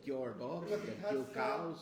cure dogs, Because it that has kill some- cows.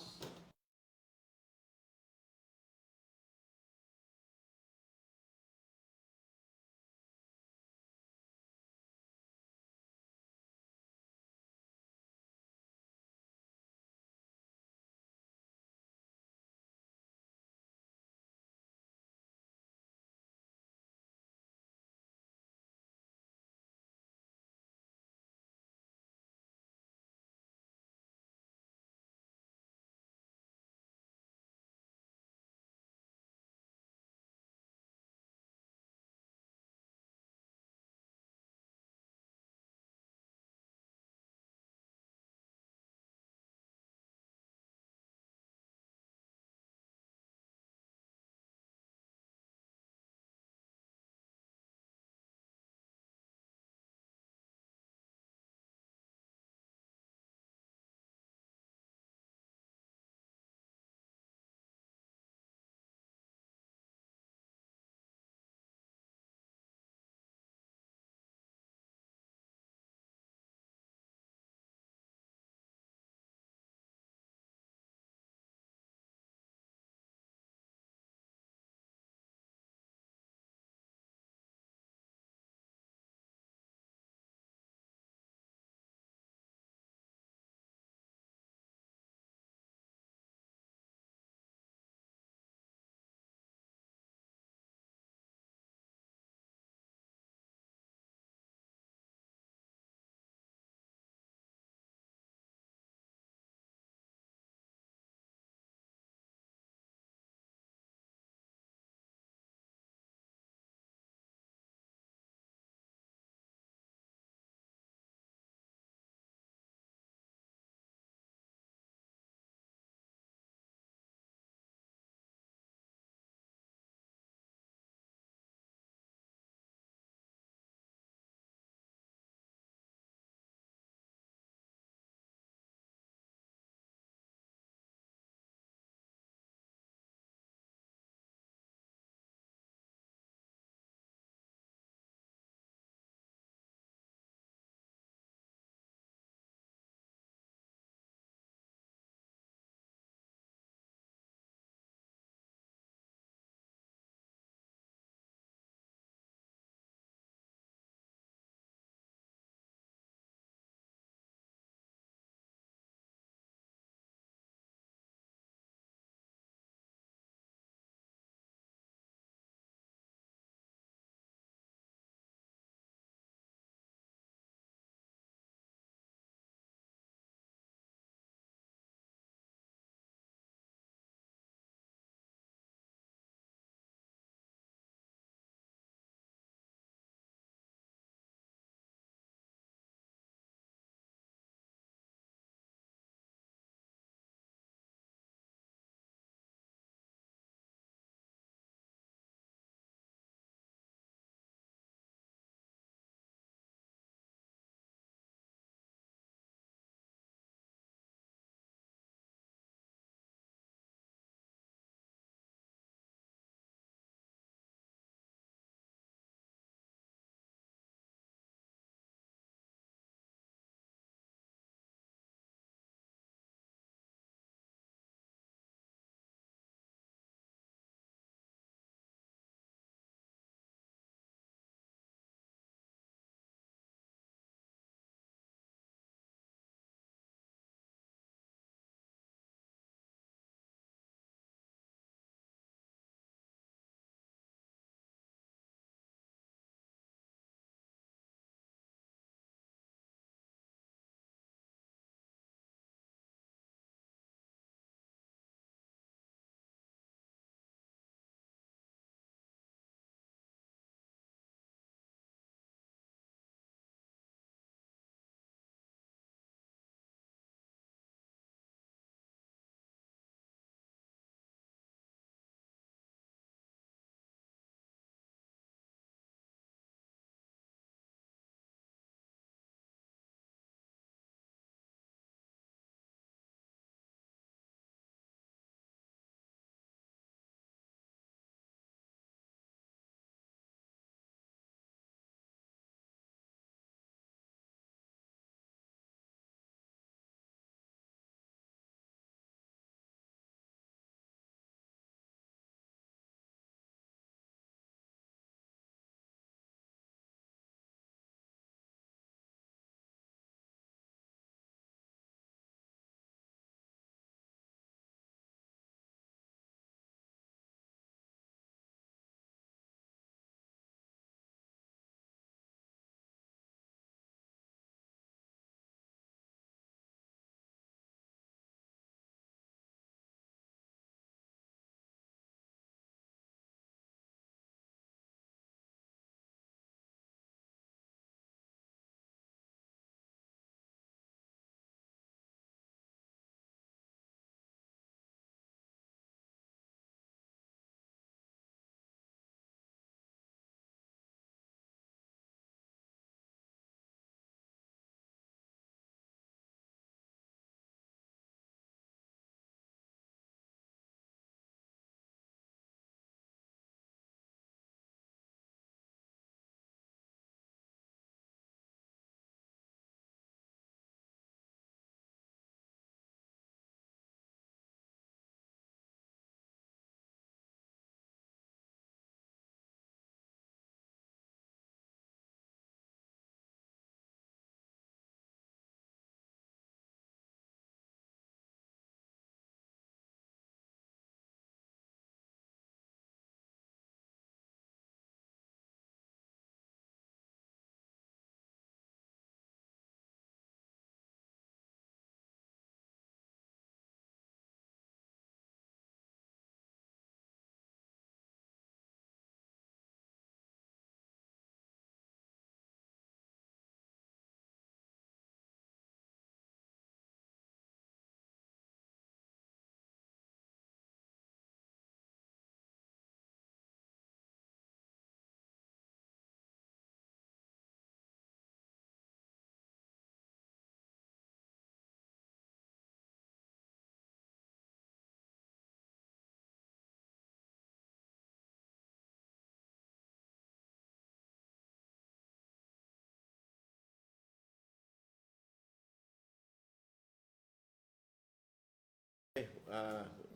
Yes,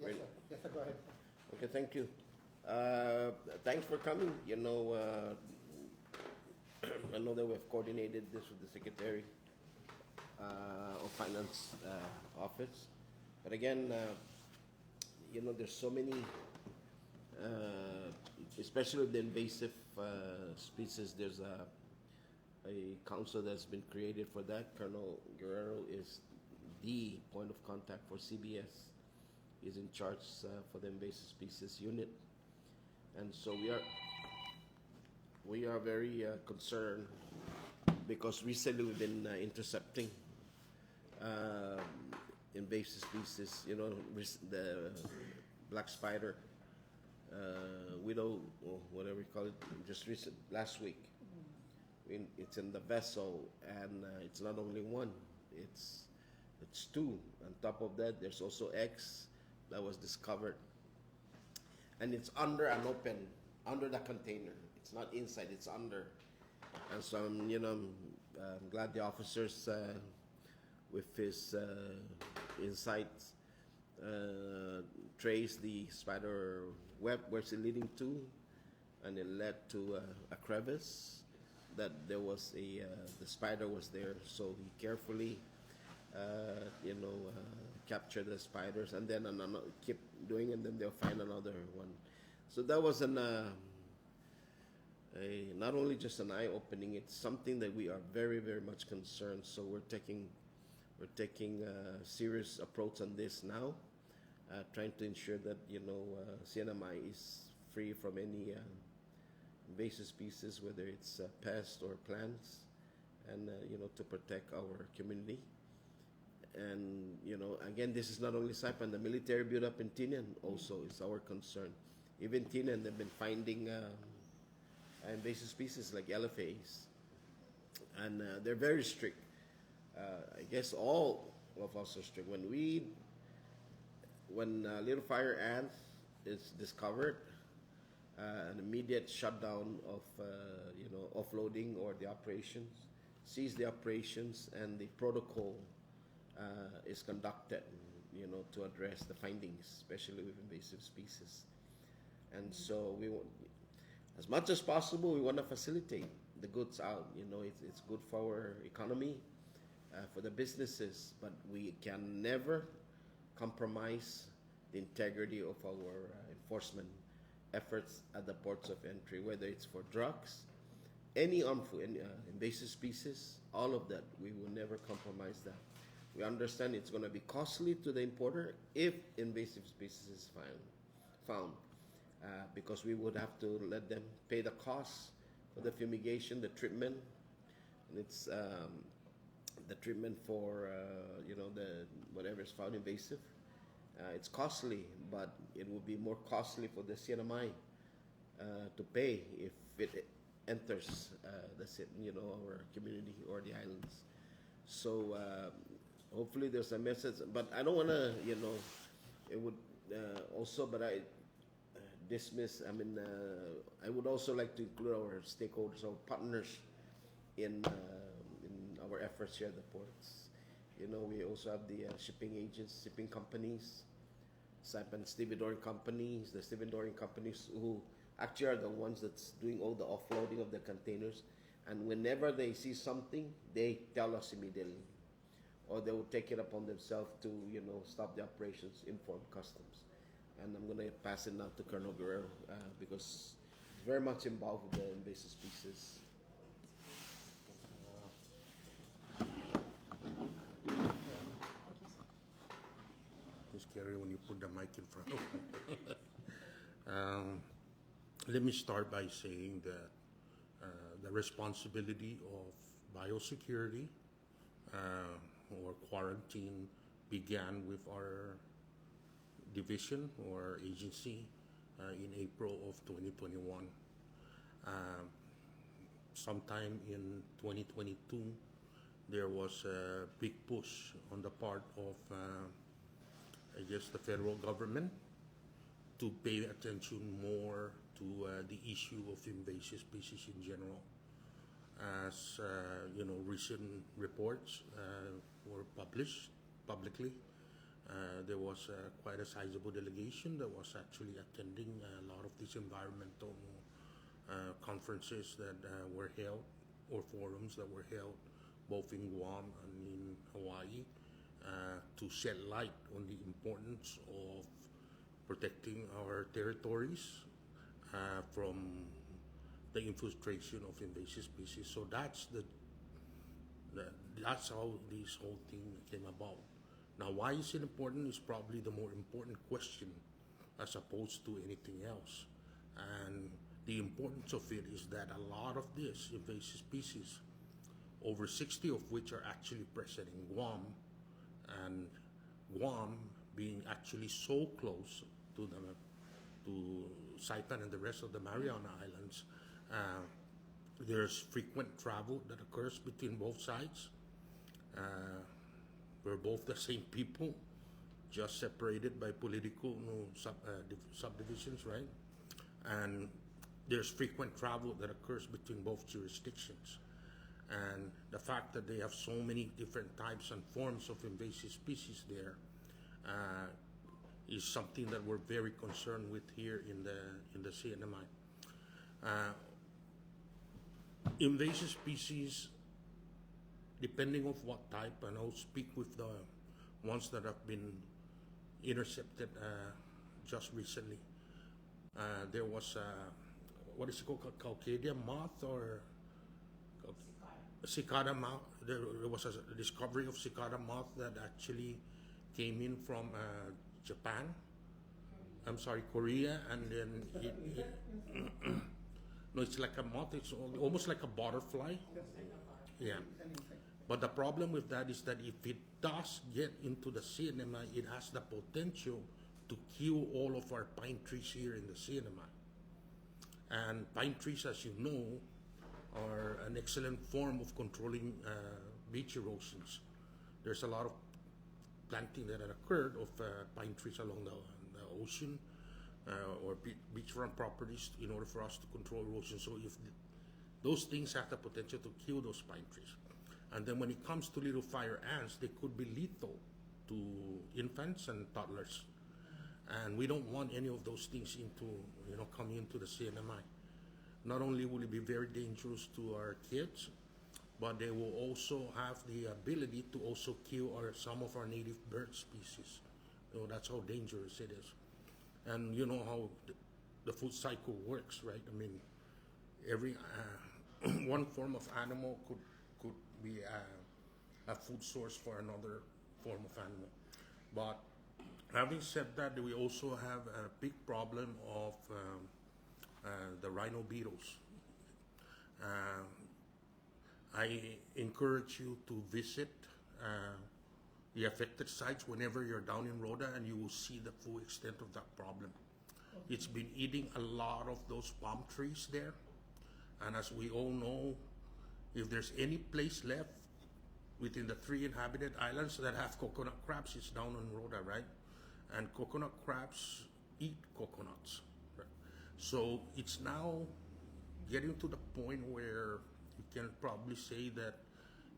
sir. Yes, sir. Go ahead. Okay, thank you. Thanks for coming. I know that we've coordinated this with the Secretary of Finance office, but again, there's so many, especially with the invasive species. There's a council that's been created for that. Colonel Guerrero is the point of contact for CBS. Is in charge for the invasive species unit, and so we are very concerned because recently we've been intercepting invasive species. The black spider, widow, or whatever you call it, just last week. It's in the vessel, and it's not only one; it's two. On top of that, there's also eggs that was discovered, and it's under the container. It's not inside; it's under. And so I'm glad the officers, with his insights, traced the spider web, where's it leading to, and it led to a crevice that there was the spider was there. So he carefully capture the spiders, and then keep doing, and then they'll find another one. So that was not only just an eye-opening. It's something that we are very, very much concerned. So we're taking a serious approach on this now, trying to ensure that CNMI is free from any invasive species, whether it's pests or plants, and to protect our community. And again, this is not only Saipan. The military build-up in Tinian also is our concern. Even Tinian, they've been finding invasive species like LFAs, and they're very strict. I guess all of us are strict. When little fire ant is discovered, an immediate shutdown of offloading or the operations, cease the operations, and the protocol is conducted, to address the findings, especially with invasive species. And so we want, as much as possible, we want to facilitate the goods out. It's good for our economy, for the businesses, but we can never compromise the integrity of our enforcement efforts at the ports of entry, whether it's for drugs, any harmful, invasive species, all of that. We will never compromise that. We understand it's going to be costly to the importer if invasive species is found, because we would have to let them pay the cost for the fumigation, the treatment, and it's the treatment for the whatever is found invasive. It's costly, but it would be more costly for the CNMI to pay if it enters our community or the islands. So hopefully there's a message, but I don't want to, it would also, but I dismiss, I would also like to include our stakeholders, our partners in our efforts here at the ports. We also have the shipping agents, shipping companies, Saipan stevedoring companies, the stevedoring companies who actually are the ones that's doing all the offloading of the containers. And whenever they see something, they tell us immediately, or they will take it upon themselves to stop the operations, inform customs. And I'm going to pass it now to Colonel Guerrero because he's very much involved with the invasive species. Just carry when you put the mic in front of me. Let me start by saying that the responsibility of biosecurity or quarantine began with our division or agency in April of 2021. Sometime in 2022, there was a big push on the part of, the federal government to pay attention more to the issue of invasive species in general. As recent reports were published publicly, There was quite a sizable delegation that was actually attending a lot of these environmental conferences that were held, or forums that were held both in Guam and in Hawaii, to shed light on the importance of protecting our territories from the infiltration of invasive species. So that's that's how this whole thing came about. Now, why is it important is probably the more important question as opposed to anything else. And the importance of it is that a lot of these invasive species, over 60 of which are actually present in Guam, and Guam being actually so close to Saipan and the rest of the Mariana Islands, there's frequent travel that occurs between both sides. We're both the same people, just separated by political subdivisions, right? And there's frequent travel that occurs between both jurisdictions. And the fact that they have so many different types and forms of invasive species there is something that we're very concerned with here in the CNMI. Invasive species, depending on what type, and I'll speak with the ones that have been intercepted just recently. There was what is it called, Caucadia moth or cicada moth? There was a discovery of cicada moth that actually came in from Japan. I'm sorry, Korea, and then no, it's like a moth. It's almost like a butterfly. Yeah. But the problem with that is that if it does get into the CNMI, it has the potential to kill all of our pine trees here in the CNMI. And pine trees, as you know, are an excellent form of controlling beach erosions. There's a lot of planting that had occurred of pine trees along the ocean or beachfront properties in order for us to control erosion. So if those things have the potential to kill those pine trees. And then when it comes to little fire ants, they could be lethal to infants and toddlers. And we don't want any of those things coming into the CNMI. Not only will it be very dangerous to our kids, but they will also have the ability to also kill some of our native bird species. That's how dangerous it is. And you know how the food cycle works, right? I mean, every one form of animal could be a food source for another form of animal. But having said that, we also have a big problem of the rhino beetles. I encourage you to visit the affected sites whenever you're down in Rhoda, and you will see the full extent of that problem. It's been eating a lot of those palm trees there. And as we all know, if there's any place left within the 3 inhabited islands that have coconut crabs, it's down on Rhoda, right? And coconut crabs eat coconuts. Right? So it's now getting to the point where you can probably say that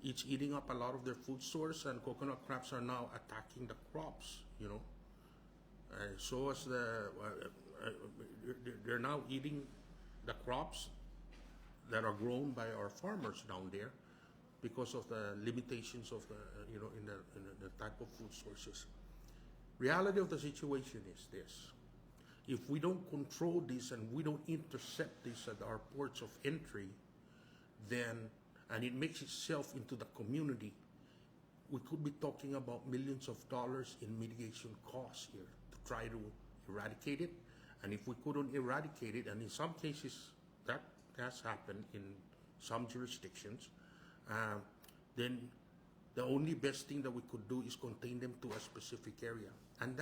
it's eating up a lot of their food source, and coconut crabs are now attacking the crops, so as they're now eating the crops that are grown by our farmers down there because of the limitations of in the type of food sources. Reality of the situation is this: if we don't control this and we don't intercept this at our ports of entry, and it makes itself into the community, we could be talking about millions of dollars in mitigation costs here to try to eradicate it. And if we couldn't eradicate it, and in some cases that has happened in some jurisdictions, then the only best thing that we could do is contain them to a specific area. And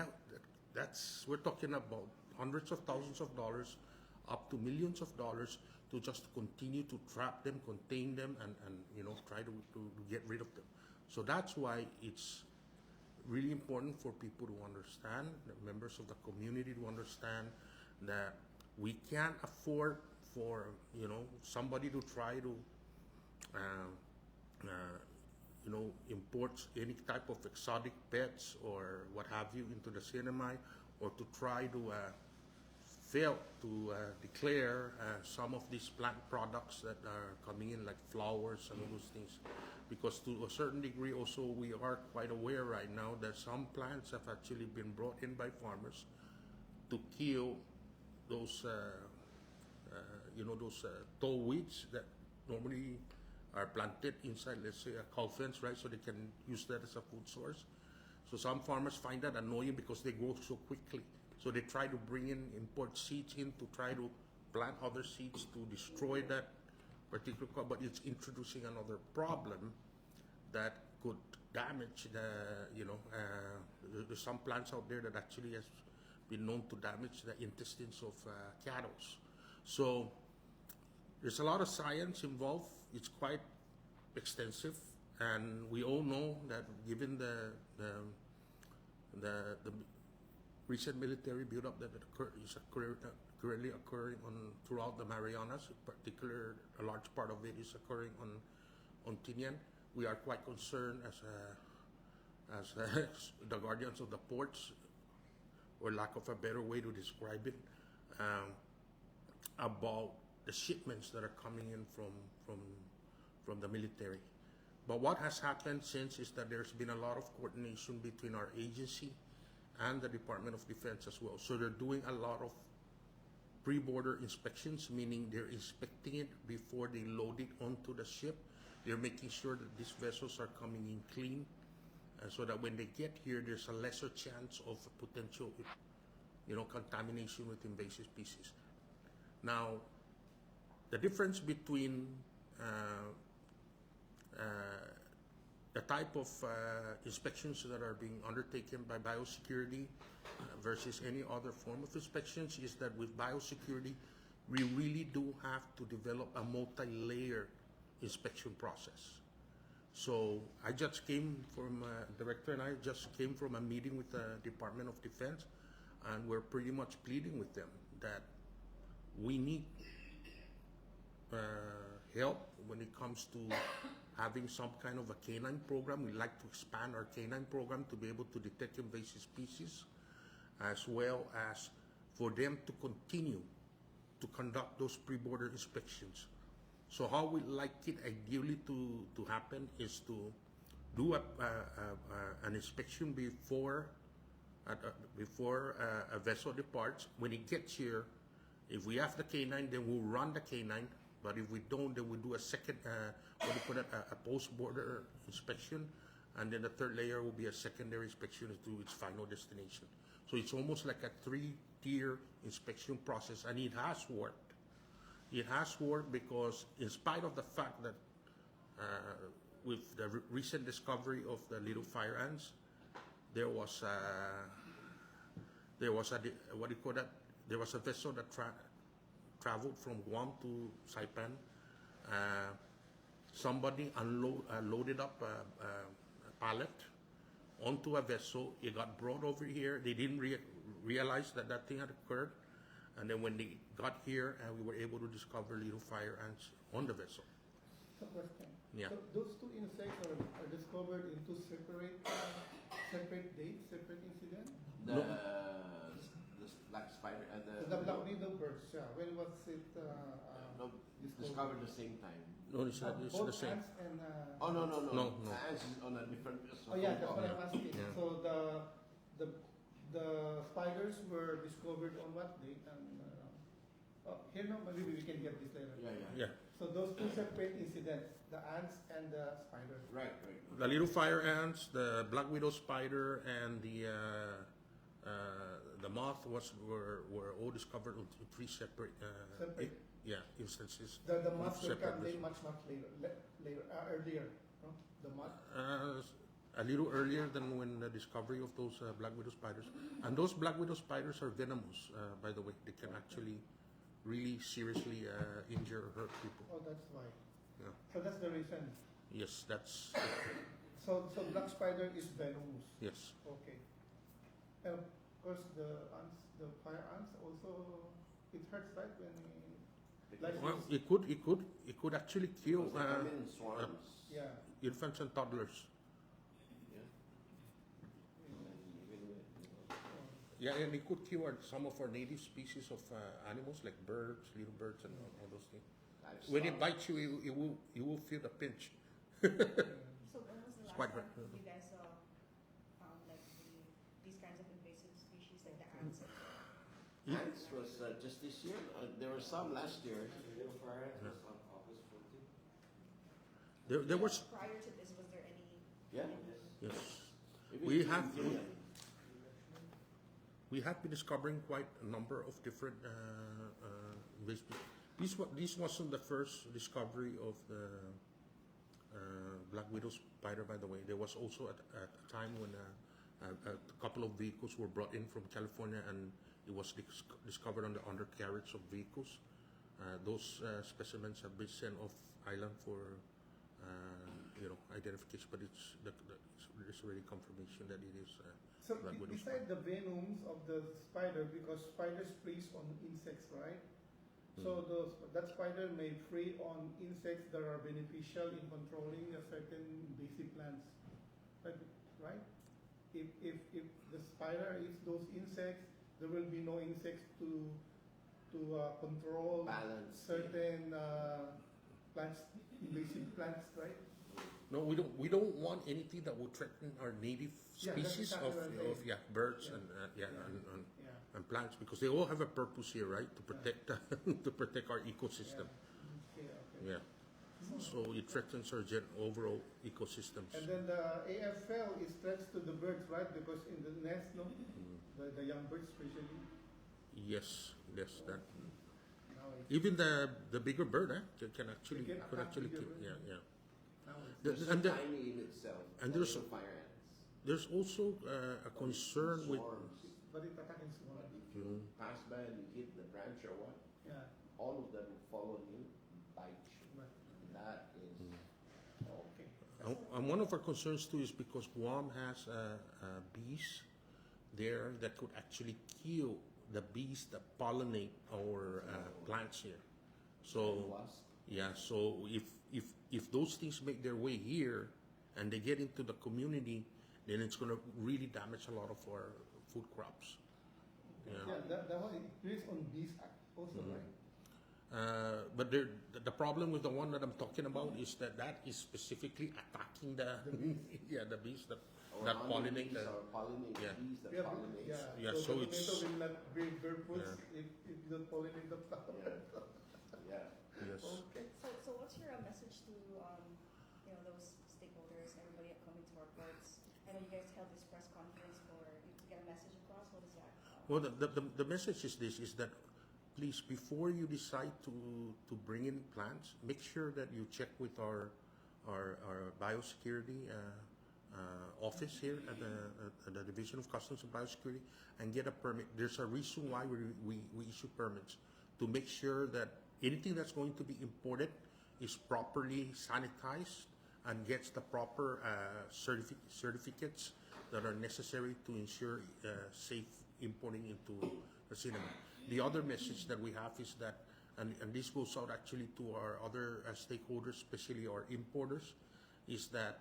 that's we're talking about hundreds of thousands of dollars up to millions of dollars to just continue to trap them, contain them, and try to get rid of them. So that's why it's really important for people to understand, the members of the community to understand that we can't afford for somebody to try to imports any type of exotic pets or what have you into the CNMI, or to try to fail to declare some of these plant products that are coming in, like flowers and those things. Because to a certain degree also, we are quite aware right now that some plants have actually been brought in by farmers to kill those tall weeds that normally are planted inside, let's say, a cow fence, right? So they can use that as a food source. So some farmers find that annoying because they grow so quickly. So they try to bring in import seeds in to try to plant other seeds to destroy that particular crop, but it's introducing another problem that could damage there's some plants out there that actually has been known to damage the intestines of cattle. So there's a lot of science involved. It's quite extensive, and we all know that given the recent military buildup that is currently occurring throughout the Marianas, in particular, a large part of it is occurring on Tinian. We are quite concerned as the guardians of the ports, or lack of a better way to describe it, about the shipments that are coming in from the military. But what has happened since is that there's been a lot of coordination between our agency and the Department of Defense as well. So they're doing a lot of pre-border inspections, meaning they're inspecting it before they load it onto the ship. They're making sure that these vessels are coming in clean, so that when they get here, there's a lesser chance of potential, contamination with invasive species. Now, the difference between the type of inspections that are being undertaken by biosecurity versus any other form of inspections is that with biosecurity, we really do have to develop a multi-layer inspection process. So I just came from, Director and I just came from a meeting with the Department of Defense, and we're pretty much pleading with them that we need help when it comes to having some kind of a canine program. We'd like to expand our canine program to be able to detect invasive species, as well as for them to continue to conduct those pre-border inspections. So how we'd like it ideally to happen is to do an inspection before a vessel departs. When it gets here, if we have the canine, then we'll run the canine. But if we don't, then we'll do a second, a post-border inspection, and then the third layer will be a secondary inspection to its final destination. So it's almost like a three-tier inspection process, and it has worked. It has worked because, in spite of the fact that with the recent discovery of the little fire ants, there was a vessel that traveled from Guam to Saipan. Somebody loaded up a pallet onto a vessel. It got brought over here. They didn't realize that thing had occurred. And then when they got here, we were able to discover little fire ants on the vessel. So question. Yeah. So those two insects are discovered in two separate dates, separate incidents? The black spider and The black widow birds, yeah. When was it discovered the same time. No, it's both the same. ants and Oh no. No. Ants is on a different vessel. oh yeah, that's what I'm asking. Yeah. So the spiders were discovered on what date? And here no, maybe we can get this later. Yeah. So those two separate incidents, the ants and the spiders. Right. The little fire ants, the black widow spider, and the moth were all discovered on three separate instances. The moth will separate come vessels. much earlier. No? The moth. A little earlier than when the discovery of those black widow spiders. And those black widow spiders are venomous, by the way. They can actually really seriously injure or hurt people. Oh, that's why. Yeah. So that's the reason. Yes, that's So black spider is venomous. yes. Okay. And of course the ants, the fire ants also, it hurts, right? When Well, like it could actually kill. They come in swarms. yeah. infants and toddlers. Yeah. And even with, Yeah, and it could kill some of our native species of animals like birds, little birds, and all those things. livestock. When it bites you, you will feel the pinch. So when was the last quite time hurt. you guys saw like these kinds of invasive species like the ants? Ants was just this year. There were some last year. Fire ants was on August 14th. There was Prior to this, was there any? Yeah. yes. Even We in have Guinea. we have been discovering quite a number of different invasive. This wasn't the first discovery of the black widow spider, by the way. There was also at a time when a couple of vehicles were brought in from California, and it was discovered on the undercarriage of vehicles. Those specimens have been sent off island for identification, but there's already confirmation that it is So black widow beside spider. the venoms of the spider, because spiders preys on insects, right? So that spider may prey on insects that are beneficial in controlling a certain invasive plants, right? If the spider eats those insects, there will be no insects to control Balance. certain plants, invasive plants, right? No, we don't want anything that will threaten our native Yeah, that's species exactly what I'm of saying. birds Yeah. and Yeah. and plants, because they all have a purpose here, right? To protect to protect our ecosystem. Okay, okay. Yeah. So it threatens our overall ecosystems. And then the AFL is threats to the birds, right? Because in the nest, no, the young birds especially. Yes, that. Now it's, Even the bigger bird, can actually They can could attack actually bigger kill. birds. Yeah. now it's They're so And the- tiny in itself. and not there's- even fire ants. There's also a concern with. Swarms. but it attacking swarm. If you pass by and you hit the branch or what, Yeah. all of them will follow you, bite you. Right. That is Okay. And one of our concerns too is because Guam has bees there that could actually kill the bees that pollinate our plants here. So wasp. yeah, so if those things make their way here and they get into the community, then it's going to really damage a lot of our food crops. Yeah, that one it plays on bees also, right? But the problem with the one that I'm talking about is that is specifically attacking the the bees that pollinate the. pollinate Yeah. bees that Yeah, pollinate. Yeah, so so the it's- tomato will not bring bird fruits Yeah. if you don't pollinate the flower. Yeah. Yes. Okay. So what's your message to those stakeholders, everybody coming to our ports? I know you guys held this press conference to get a message across. What is that? Well, the message is this: is that please, before you decide to bring in plants, make sure that you check with our biosecurity office here at the Division of Customs and Biosecurity and get a permit. There's a reason why we issue permits, to make sure that anything that's going to be imported is properly sanitized and gets the proper certificates that are necessary to ensure safe importing into the cinema. The other message that we have is that, and this goes out actually to our other stakeholders, especially our importers, is that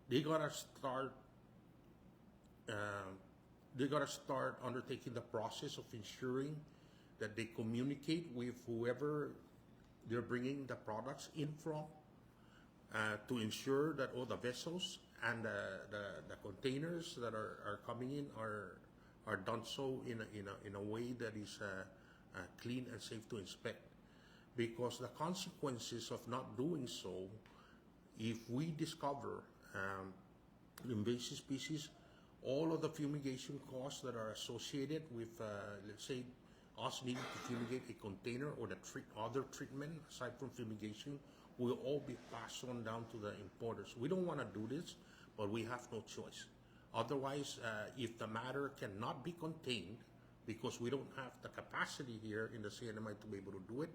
they gotta start undertaking the process of ensuring that they communicate with whoever they're bringing the products in from, to ensure that all the vessels and the containers that are coming in are done so in a way that is clean and safe to inspect. Because the consequences of not doing so, if we discover invasive species, all of the fumigation costs that are associated with, let's say, us needing to fumigate a container or the other treatment aside from fumigation will all be passed on down to the importers. We don't want to do this, but we have no choice. Otherwise, if the matter cannot be contained, because we don't have the capacity here in the CNMI to be able to do it,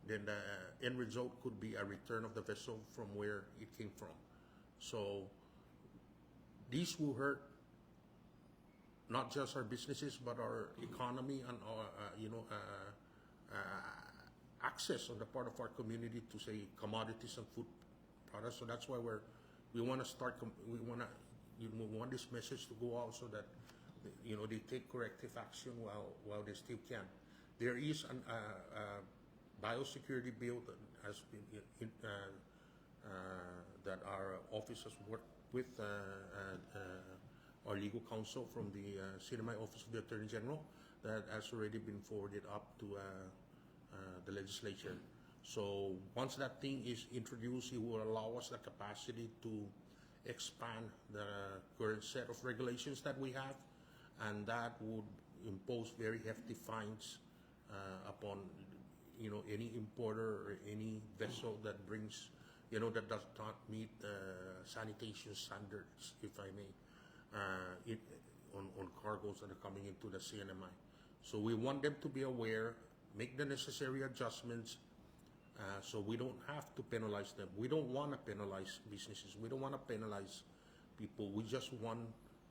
then the end result could be a return of the vessel from where it came from. So these will hurt not just our businesses, but our economy and our access on the part of our community to, say, commodities and food products. So that's why we want to start. We want this message to go out so that they take corrective action while they still can. There is an biosecurity bill that has been that our office has worked with our legal counsel from the CNMI Office of the Attorney General that has already been forwarded up to the legislature. So once that thing is introduced, it will allow us the capacity to expand the current set of regulations that we have, and that would impose very hefty fines upon any importer or any vessel that brings that does not meet sanitation standards, if I may, on cargoes that are coming into the CNMI. So we want them to be aware, make the necessary adjustments, so we don't have to penalize them. We don't want to penalize businesses. We don't want to penalize people. We just want,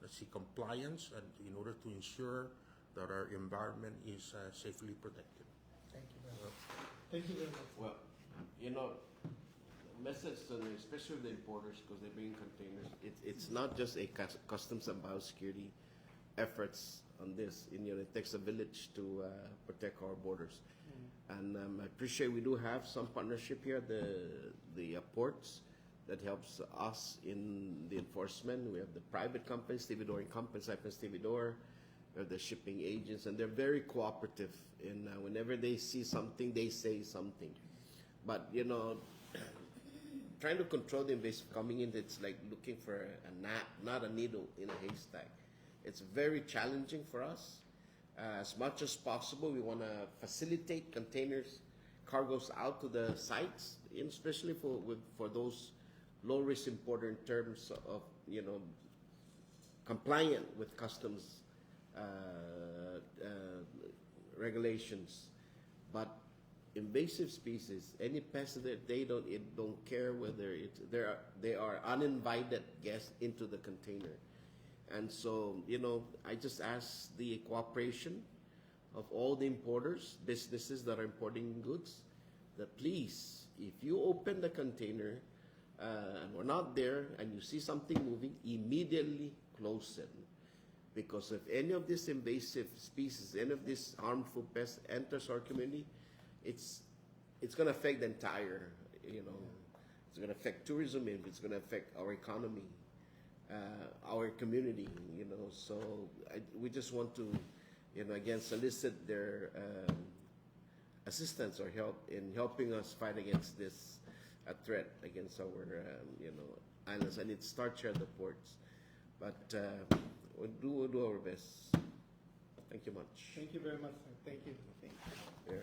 let's see, compliance, and in order to ensure that our environment is safely protected. Thank you very much. Thank you very much. Well, message to them, especially the importers, because they bring containers. It's not just a customs and biosecurity efforts on this. It takes a village to protect our borders. And I appreciate we do have some partnership here, the ports that helps us in the enforcement. We have the private companies, stevedoring companies, Cypress Stevedore, we have the shipping agents, and they're very cooperative. And whenever they see something, they say something. But trying to control the invasive coming in, it's like looking for a gnat, not a needle in a haystack. It's very challenging for us. As much as possible, we want to facilitate containers, cargoes out to the sites, especially for those low-risk importer in terms of compliant with customs regulations. But invasive species, any pest that they don't care whether they are uninvited guests into the container. And so, I just ask the cooperation of all the importers, businesses that are importing goods, that please, if you open the container and we're not there and you see something moving, immediately close it. Because if any of these invasive species, any of this harmful pest enters our community, it's going to affect the entire, it's going to affect tourism, it's going to affect our economy. Our community, so we just want to, again, solicit their assistance or help in helping us fight against this threat against our, islands, and it starts here at the ports. But we'll do our best. Thank you much. Thank you very much, sir. Thank you. Yeah.